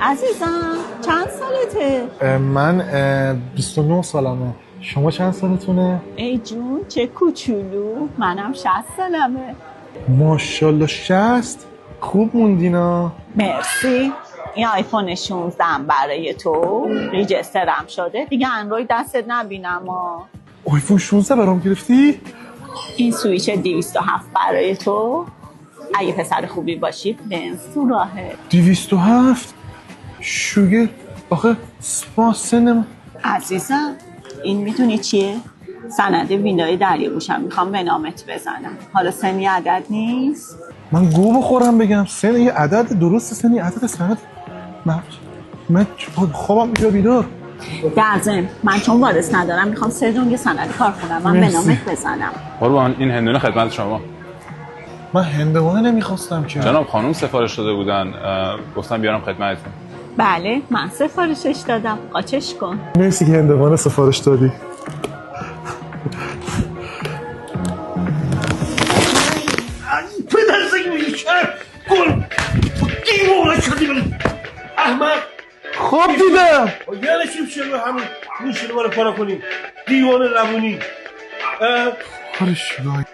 عزیزم چند سالته؟ من 29 سالمه. شما چند سالتونه؟ ای جون چه کوچولو، منم 60 سالمه. ماشاءالله 60. خوب موندینا. مرسی. این آیفون 16 برای تو، ریجسترم شده دیگه، اندروید دستت نبینم ها. آیفون 16 برام گرفتی؟ این سویچ 207 برای تو، اگه پسر خوبی باشی بنز تو راهه. 207 شوگر. آخه سپا سنم. عزیزم این میدونی چیه؟ سند ویلای دریاگوشم، میخوام به نامت بزنم. حالا سنی عدد نیست؟ من گو بخورم بگم سن یه عدد درست، سنی عدد سند. من خوابم میگه بیدار. در ضمن من چون وارث ندارم میخوام سرجون سند کار کنم، من به نامت بزنم. قربان این هندونه خدمت شما. من هندوانه نمیخواستم که. جناب خانم سفارش داده بودن، گفتم بیارم خدمتتون. بله من سفارشش دادم، قاچش کن. مرسی که هندوانه سفارش دادی. پدر زنگی شهر گل دیوانه شدی من احمد. خواب دیدم. یعنی چی بشه همین این شلوار پارا کنیم دیوانه روونی. آره شلوار.